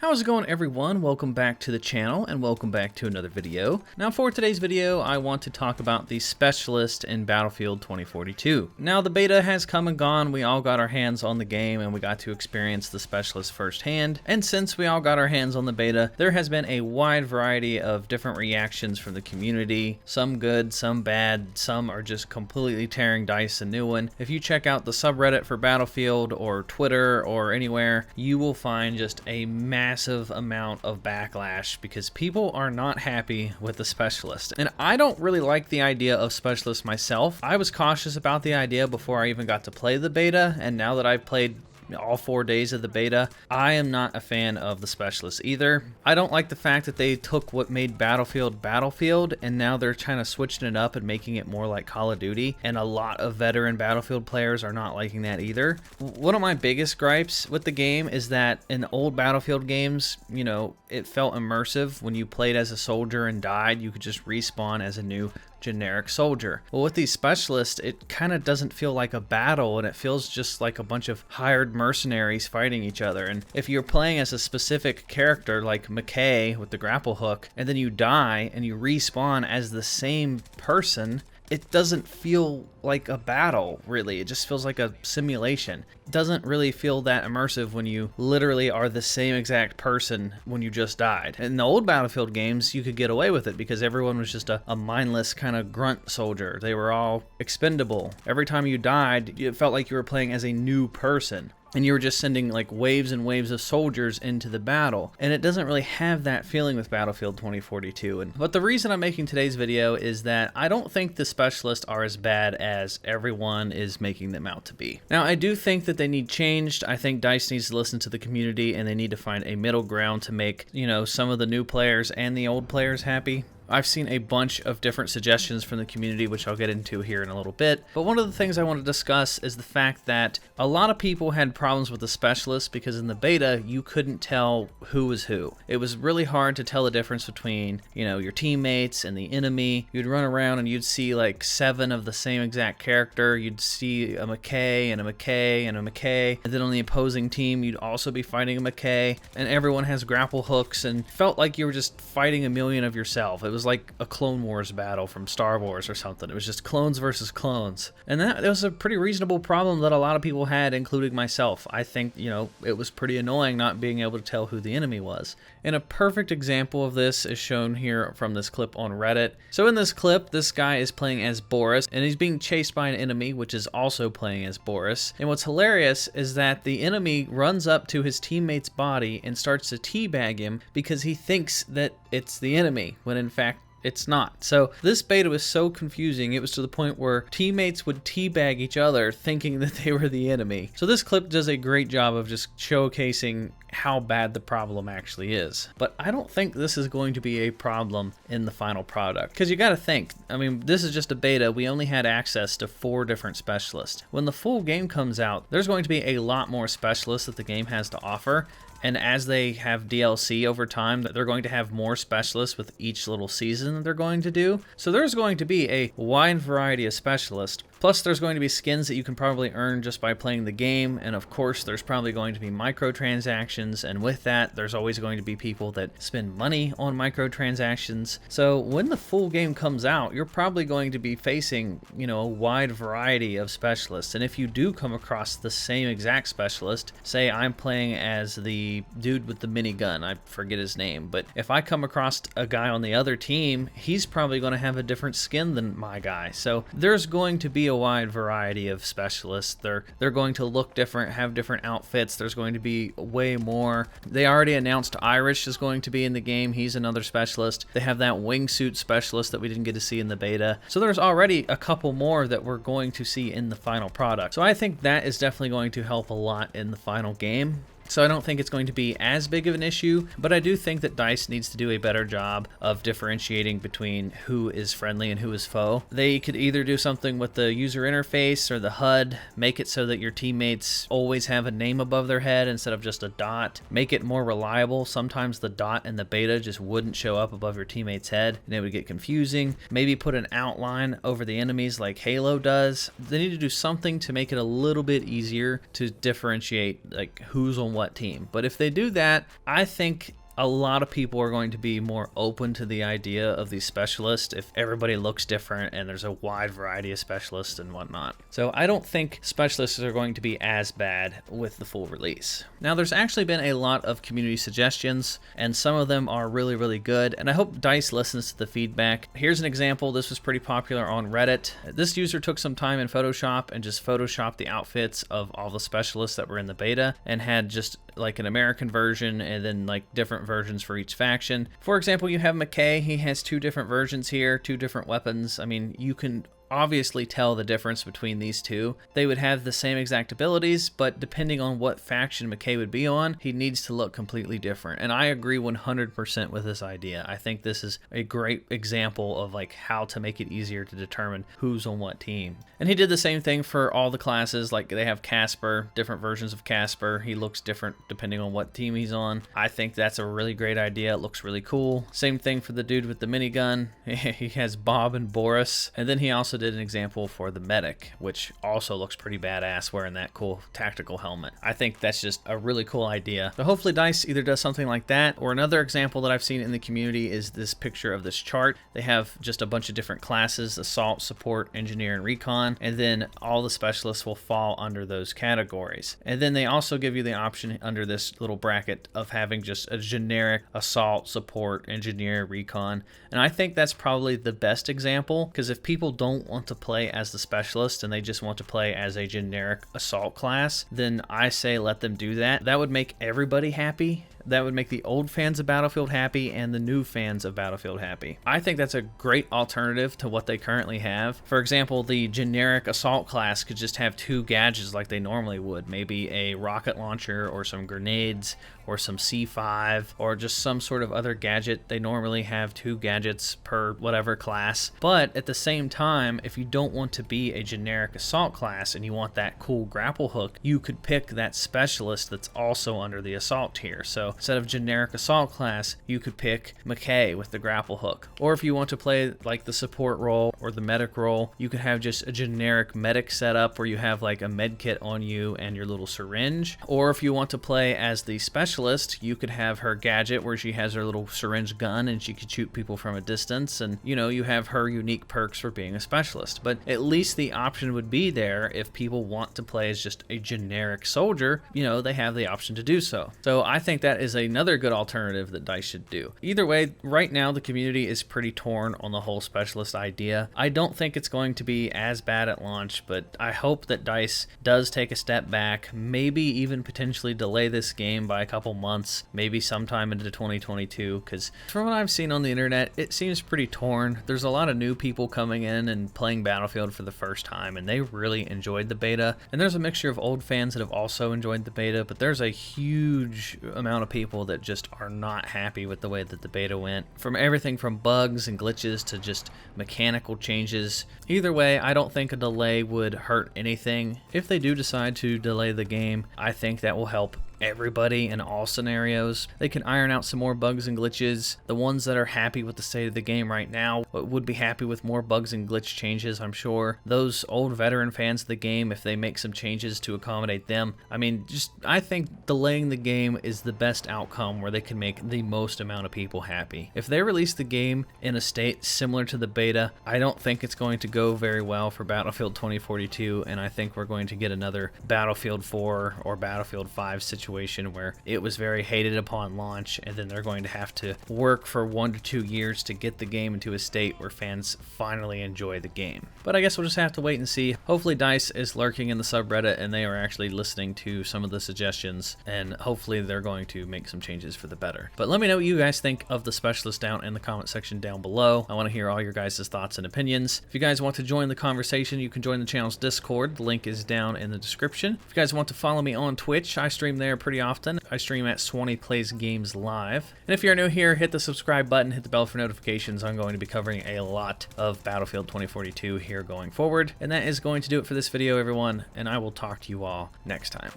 How's it going, everyone? Welcome back to the channel and welcome back to another video. Now for today's video, I want to talk about the Specialist in Battlefield 2042. Now the beta has come and gone. We all got our hands on the game and we got to experience the Specialist firsthand. And since we all got our hands on the beta, there has been a wide variety of different reactions from the community. Some good, some bad, some are just completely tearing DICE a new one. If you check out the subreddit for Battlefield or Twitter or anywhere, you will find just a massive amount of backlash because people are not happy with the Specialist. And I don't really like the idea of Specialist myself. I was cautious about the idea before I even got to play the beta, and now that I've played all 4 days of the beta, I am not a fan of the Specialist either. I don't like the fact that they took what made Battlefield and now they're kind of switching it up and making it more like Call of Duty, and a lot of veteran Battlefield players are not liking that either. One of my biggest gripes with the game is that in old Battlefield games, you know, it felt immersive. When you played as a soldier and died, you could just respawn as a new generic soldier. Well, with these Specialists, it kind of doesn't feel like a battle, and it feels just like a bunch of hired mercenaries fighting each other. And if you're playing as a specific character like McKay with the grapple hook, and then you die and you respawn as the same person, it doesn't feel like a battle, really. It just feels like a simulation. It doesn't really feel that immersive when you literally are the same exact person when you just died. In the old Battlefield games, you could get away with it because everyone was just a mindless kind of grunt soldier. They were all expendable. Every time you died, it felt like you were playing as a new person, and you were just sending like waves and waves of soldiers into the battle. And it doesn't really have that feeling with Battlefield 2042. But the reason I'm making today's video is that I don't think the Specialists are as bad as everyone is making them out to be. Now, I do think that they need changed. I think DICE needs to listen to the community and they need to find a middle ground to make, you know, some of the new players and the old players happy. I've seen a bunch of different suggestions from the community, which I'll get into here in a little bit. But one of the things I want to discuss is the fact that a lot of people had problems with the Specialist because in the beta, you couldn't tell who was who. It was really hard to tell the difference between, you know, your teammates and the enemy. You'd run around and you'd see like 7 of the same exact character. You'd see a McKay and a McKay and a McKay. And then on the opposing team, you'd also be fighting a McKay. And everyone has grapple hooks and felt like you were just fighting a million of yourself. It was like a Clone Wars battle from Star Wars or something. It was just clones versus clones. And that was a pretty reasonable problem that a lot of people had, including myself. I think, you know, it was pretty annoying not being able to tell who the enemy was. And a perfect example of this is shown here from this clip on Reddit. So in this clip, this guy is playing as Boris, and he's being chased by an enemy, which is also playing as Boris. And what's hilarious is that the enemy runs up to his teammate's body and starts to teabag him because he thinks that it's the enemy, when in fact, it's not. So this beta was so confusing, it was to the point where teammates would teabag each other thinking that they were the enemy. So this clip does a great job of just showcasing how bad the problem actually is. But I don't think this is going to be a problem in the final product. Because you gotta think, I mean, this is just a beta. We only had access to 4 different Specialists. When the full game comes out, there's going to be a lot more Specialists that the game has to offer. And as they have DLC over time, they're going to have more Specialists with each little season that they're going to do. So there's going to be a wide variety of Specialists. Plus, there's going to be skins that you can probably earn just by playing the game. And of course, there's probably going to be microtransactions. And with that, there's always going to be people that spend money on microtransactions. So when the full game comes out, you're probably going to be facing, you know, a wide variety of Specialists. And if you do come across the same exact Specialist, say I'm playing as the dude with the minigun, I forget his name, but if I come across a guy on the other team, he's probably going to have a different skin than my guy. So there's going to be a wide variety of Specialists. They're going to look different, have different outfits. There's going to be way more. They already announced Irish is going to be in the game. He's another Specialist. They have that wingsuit Specialist that we didn't get to see in the beta. So there's already a couple more that we're going to see in the final product. So I think that is definitely going to help a lot in the final game. So I don't think it's going to be as big of an issue, but I do think that DICE needs to do a better job of differentiating between who is friendly and who is foe. They could either do something with the user interface or the HUD, make it so that your teammates always have a name above their head instead of just a dot, make it more reliable. Sometimes the dot in the beta just wouldn't show up above your teammate's head and it would get confusing. Maybe put an outline over the enemies like Halo does. They need to do something to make it a little bit easier to differentiate like who's on on what team. But if they do that, I think a lot of people are going to be more open to the idea of these specialists if everybody looks different and there's a wide variety of specialists and whatnot. So I don't think specialists are going to be as bad with the full release. Now, there's actually been a lot of community suggestions, and some of them are really, really good, and I hope DICE listens to the feedback. Here's an example. This was pretty popular on Reddit. This user took some time in Photoshop and just photoshopped the outfits of all the specialists that were in the beta and had just like an American version and then like different versions for each faction. For example, you have McKay. He has 2 different versions here, 2 different weapons. I mean, you can obviously tell the difference between these two. They would have the same exact abilities, but depending on what faction McKay would be on, he needs to look completely different. And I agree 100% with this idea. I think this is a great example of like how to make it easier to determine who's on what team. And he did the same thing for all the classes. Like they have Casper, different versions of Casper. He looks different depending on what team he's on. I think that's a really great idea. It looks really cool. Same thing for the dude with the minigun. He has Bob and Boris. And then he also did an example for the medic, which also looks pretty badass wearing that cool tactical helmet. I think that's just a really cool idea. So hopefully DICE either does something like that, or another example that I've seen in the community is this picture of this chart. They have just a bunch of different classes: assault, support, engineer, and recon, and then all the specialists will fall under those categories. And then they also give you the option under this little bracket of having just a generic assault, support, engineer, recon. And I think that's probably the best example, because if people don't want to play as the specialist and they just want to play as a generic assault class, then I say let them do that. That would make everybody happy. That would make the old fans of Battlefield happy and the new fans of Battlefield happy. I think that's a great alternative to what they currently have. For example, the generic assault class could just have 2 gadgets like they normally would. Maybe a rocket launcher or some grenades or some C5 or just some sort of other gadget. They normally have 2 gadgets per whatever class. But at the same time, if you don't want to be a generic assault class and you want that cool grapple hook, you could pick that specialist that's also under the assault tier. So instead of generic assault class, you could pick McKay with the grapple hook. Or if you want to play like the support role or the medic role, you could have just a generic medic setup where you have like a med kit on you and your little syringe. Or if you want to play as the specialist, you could have her gadget where she has her little syringe gun and she could shoot people from a distance, and you know, you have her unique perks for being a specialist. But at least the option would be there if people want to play as just a generic soldier. You know, they have the option to do so. So I think that is another good alternative that DICE should do. Either way, right now the community is pretty torn on the whole specialist idea. I don't think it's going to be as bad at launch, but I hope that DICE does take a step back, maybe even potentially delay this game by a couple months, maybe sometime into 2022, because from what I've seen on the internet, it seems pretty torn. There's a lot of new people coming in and playing Battlefield for the first time, and they really enjoyed the beta. And there's a mixture of old fans that have also enjoyed the beta, but there's a huge amount of people that just are not happy with the way that the beta went. From everything from bugs and glitches to just mechanical changes. Either way, I don't think a delay would hurt anything. If they do decide to delay the game, I think that will help everybody in all scenarios. They can iron out some more bugs and glitches. The ones that are happy with the state of the game right now would be happy with more bugs and glitch changes, I'm sure. Those old veteran fans of the game, if they make some changes to accommodate them, I mean, I think delaying the game is the best outcome where they can make the most amount of people happy. If they release the game in a state similar to the beta, I don't think it's going to go very well for Battlefield 2042, and I think we're going to get another Battlefield 4 or Battlefield 5 situation where it was very hated upon launch, and then they're going to have to work for 1 to 2 years to get the game into a state where fans finally enjoy the game. But I guess we'll just have to wait and see. Hopefully DICE is lurking in the subreddit and they are actually listening to some of the suggestions, and hopefully they're going to make some changes for the better. But let me know what you guys think of the specialist down in the comment section down below. I want to hear all your guys' thoughts and opinions. If you guys want to join the conversation, you can join the channel's Discord. The link is down in the description. If you guys want to follow me on Twitch, I stream there pretty often. I stream at SwanyPlaysGames live. And if you're new here, hit the subscribe button, hit the bell for notifications. I'm going to be covering a lot of Battlefield 2042 here going forward. And that is going to do it for this video, everyone, and I will talk to you all next time.